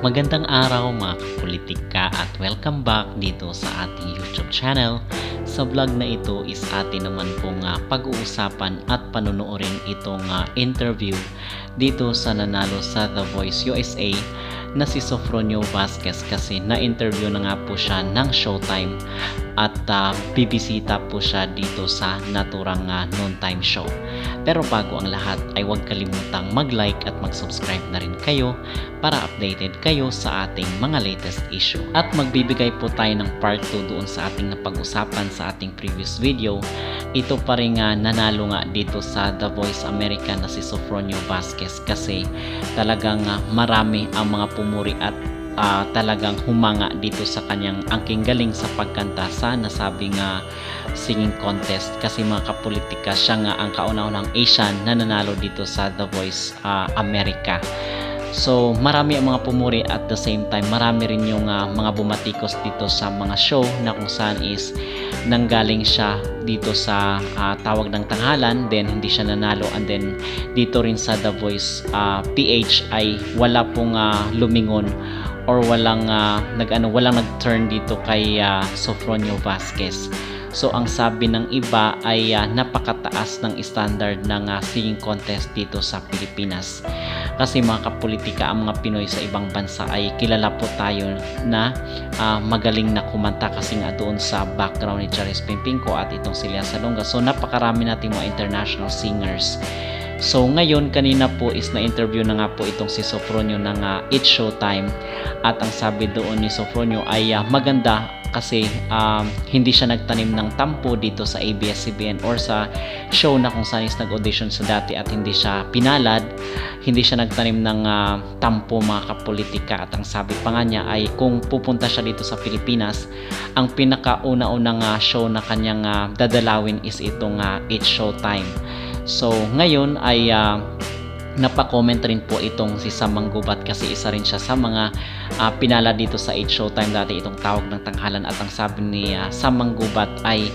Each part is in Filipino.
Magandang araw mga kapolitika at welcome back dito sa ating YouTube channel. Sa vlog na ito is atin naman pong pag-uusapan at panunuorin itong interview dito sa nanalo sa The Voice USA na si Sofronio Vasquez, kasi na-interview na nga po siya ng Showtime at bibisita po siya dito sa naturang noontime show. Pero bago ang lahat ay huwag kalimutang mag-like at mag-subscribe na rin kayo para updated kayo sa ating mga latest issue. At magbibigay po tayo ng part 2 doon sa ating napag-usapan sa ating previous video. Ito pa rin nanalo nga dito sa The Voice America na si Sofronio Vasquez, kasi talagang marami ang mga pumuri at talagang humanga dito sa kanyang angking galing sa pagkanta sa nasabing singing contest, kasi mga kapolitika siya nga ang kauna-unang Asian na nanalo dito sa The Voice America. So marami ang mga pumuri, at the same time marami rin yung mga bumatikos dito sa mga show na kung saan is nanggaling siya dito sa tawag ng tanghalan, then hindi siya nanalo, and then dito rin sa The Voice PH ay wala pong lumingon or walang nag-turn dito kay Sofronio Vasquez. So ang sabi ng iba ay napakataas ng standard ng singing contest dito sa Pilipinas. Kasi mga kapolitika, ang mga Pinoy sa ibang bansa ay kilala po tayo na magaling na kumanta, kasi nga doon sa background ni Charis Pimpinko at itong si Lea Salonga. So napakarami nating mga international singers. So ngayon, kanina po is na-interview na nga po itong si Sofronio ng It's Showtime, at ang sabi doon ni Sofronio ay maganda kasi hindi siya nagtanim ng tampo dito sa ABS-CBN or sa show na kung saan is nag-audition sa dati, at hindi siya pinalad, hindi siya nagtanim ng tampo mga kapolitika. At ang sabi pa nga niya ay kung pupunta siya dito sa Pilipinas, ang pinakauna-unang show na kanyang dadalawin is itong It's Showtime. So ngayon ay napa-comment rin po itong si Sam Manggubat, kasi isa rin siya sa mga pinala dito sa It's Showtime dati, itong tawag ng tanghalan. At ang sabi ni Sam Manggubat ay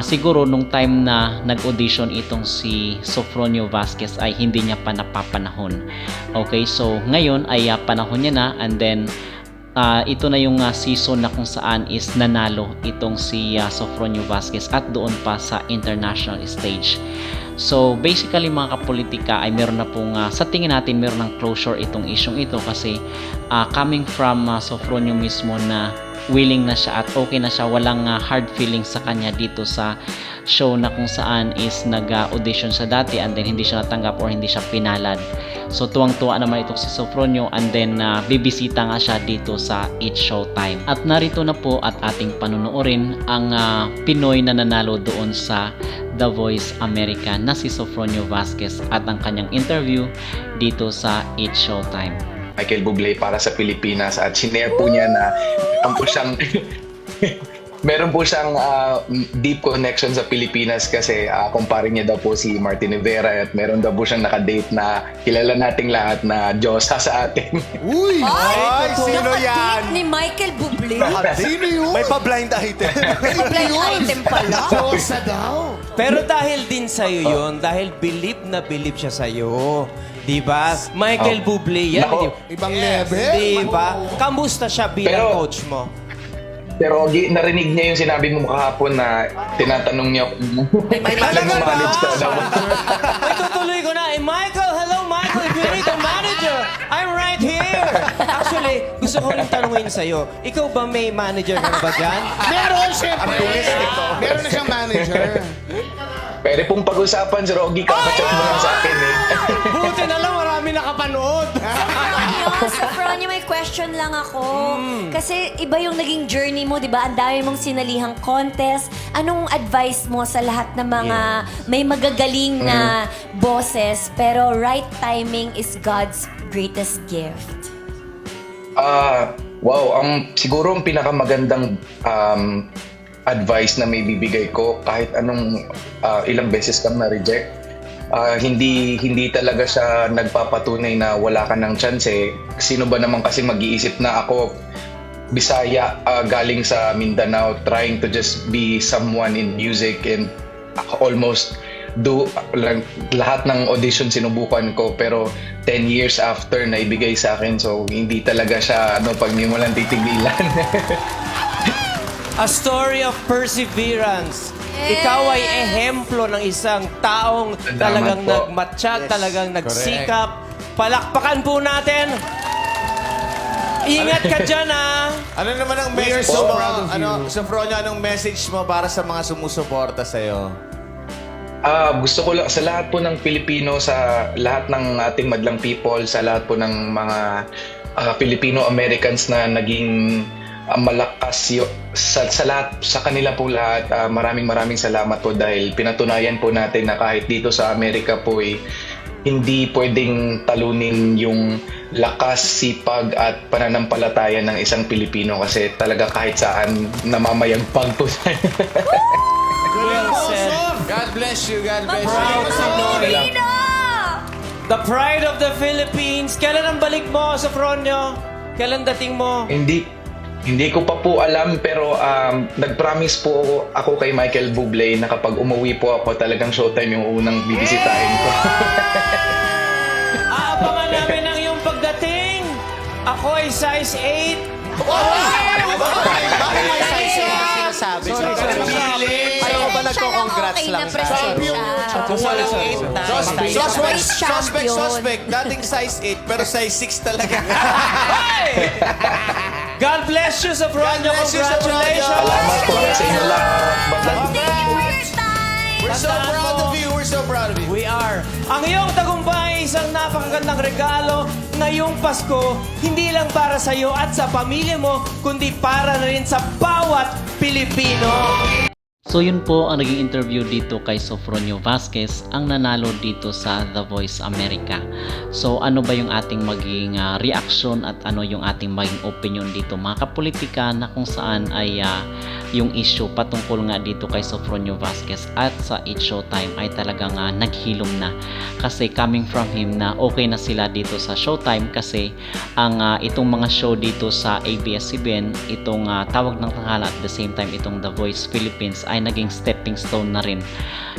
siguro nung time na nag-audition itong si Sofronio Vasquez ay hindi niya pa napapanahon. Okay, so ngayon ay panahon niya na, and then ito na yung season na kung saan is nanalo itong si Sofronio Vasquez, at doon pa sa international stage. So basically mga kapolitika ay meron na pong sa tingin natin meron ng closure itong isyong ito, kasi coming from Sofronio mismo na willing na siya at okay na siya, walang hard feelings sa kanya dito sa show na kung saan is nag-audition siya dati, and then hindi siya natanggap or hindi siya pinalad. So tuwang-tuwa naman itong si Sofronio, and then bibisita nga siya dito sa It's Showtime. At narito na po at ating panunuorin ang Pinoy na nanalo doon sa The Voice America na si Sofronio Vasquez at ang kanyang interview dito sa It's Showtime. Michael Bublé para sa Pilipinas, at sinare po niya na meron po siyang deep connection sa Pilipinas, kasi kumpare niya daw po si Martin Rivera, at meron daw po siyang nakadate na kilala nating lahat na Diyosa sa atin. Uy! Ay, sino yan? Ni Michael Bublé. Sino yun? May pa-blind item. Blind item pala. Diyosa daw. Pero dahil din sa'yo yun, dahil believe na believe siya sa'yo. Diba? Michael Bublé yan. Nako. Ibang level. Diba? Kamusta siya bilang Pero- coach mo? Pero narinig niya yung sinabi mo kahapon na tinatanong niya kung nag-manage ka daw. Ay, tutuloy ko na. Michael, hello Michael, if you need a manager, I'm right here. Actually, gusto ko rin tanungin sa'yo, ikaw ba may manager ka na ba dyan? Meron, syempre. Meron na siyang manager. Pwede pong pag-usapan, si Rogie, kakachat mo lang sa akin eh. Buti na lang, marami nakapanood. Sofronio, may question lang ako. Kasi iba yung naging journey mo, di ba? Ang dami mong sinalihang contest. Anong advice mo sa lahat ng mga may magagaling na boses, pero right timing is God's greatest gift? Wow, siguro ang pinakamagandang advice na may bibigay ko, kahit anong ilang beses kang na-reject, hindi talaga siya nagpapatunay na wala ka ng chance eh. Sino ba naman kasi mag-iisip na ako, Bisaya, galing sa Mindanao, trying to just be someone in music, and almost lahat ng audition sinubukan ko, pero 10 years after na ibigay sa akin, so hindi talaga siya pag di mo lang titigilan. A story of perseverance. Ikaw ay ehemplo ng isang taong Salamat talagang po. nagmatsyag, talagang nagsikap. Palakpakan po natin. Ingat ka dyan, ha? Ano naman ang We are message so mo? proud of you. Sofronio, anong message mo para sa mga sumusuporta sa'yo? Gusto ko lang sa lahat po ng Pilipino, sa lahat ng ating madlang people, sa lahat po ng mga Filipino-Americans na naging malakas sa lahat, sa kanila po lahat. Maraming salamat po dahil pinatunayan po natin na kahit dito sa Amerika po hindi pwedeng talunin yung lakas, sipag at pananampalataya ng isang Pilipino kasi talaga kahit saan namamayagpag po tayo. Well said. God bless you, God bless Proud you. to know you. Pilipino! The pride of the Philippines. Kailan ang balik mo, Sofronio? Kailan dating mo? Hindi ko pa po alam, pero nag-promise po ako kay Michael Bublé na kapag umuwi po ako, talagang Showtime yung unang bibisitahin ko. Aabangan namin ang iyong pagdating. Ako ay size 8. Sinasabi. Ayaw ba Okay na presensya. Kung walang 8 na. Vice champion. Suspect. Dating size 8, pero size 6 talaga. God bless you, Sofronio. God bless you, Sofronio. Congratulations. Salamat po sa inyo lahat. Thank you for your time! We're so proud of you. We're so proud of you. We are. Ang iyong tagumpay, isang napakagandang regalo ngayong Pasko, hindi lang para sa iyo at sa pamilya mo, kundi para na rin sa bawat Pilipino. So yun po ang naging interview dito kay Sofronio Vasquez, ang nanalo dito sa The Voice America. So ano ba yung ating maging reaction at ano yung ating maging opinion dito mga kapolitika, na kung saan ay yung issue patungkol nga dito kay Sofronio Vasquez at sa It's Showtime ay talagang naghilom na, kasi coming from him na okay na sila dito sa Showtime, kasi ang itong mga show dito sa ABS-CBN, itong Tawag ng Tanghala at the same time itong The Voice Philippines ay naging stepping stone na rin.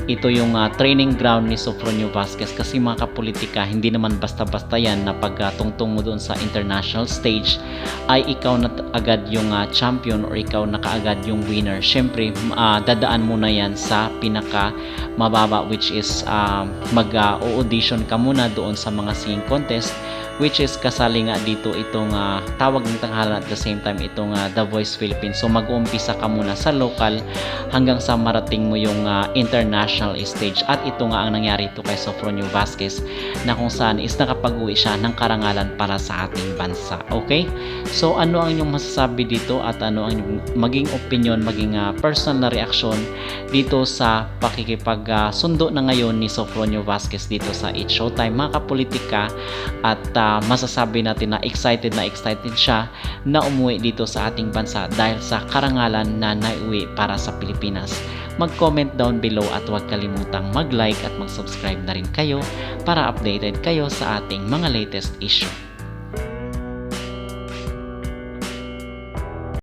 Ito yung training ground ni Sofronio Vasquez, kasi mga kapolitika, hindi naman basta-basta yan na pagtungtong mo doon sa international stage ay ikaw na agad yung champion or ikaw na kaagad yung winner. Syempre dadaan muna yan sa pinaka mababa, which is mag-audition ka muna doon sa mga singing contest, which is kasali nga dito itong Tawag ng Tanghala at the same time itong The Voice Philippines. So mag-uumpisa ka muna sa local hanggang sa marating mo yung international stage, at ito nga ang nangyari ito kay Sofronio Vasquez, na kung saan is nakapag-uwi siya ng karangalan para sa ating bansa. Okay? So ano ang inyong masasabi dito at ano ang inyong maging opinion, maging personal na reaction dito sa pakikipag-sundo na ngayon ni Sofronio Vasquez dito sa It's Showtime mga kapolitika, at masasabi natin na excited siya na umuwi dito sa ating bansa dahil sa karangalan na naiuwi para sa Pilipinas. Mag-comment down below at huwag kalimutang mag-like at mag-subscribe na rin kayo para updated kayo sa ating mga latest issue.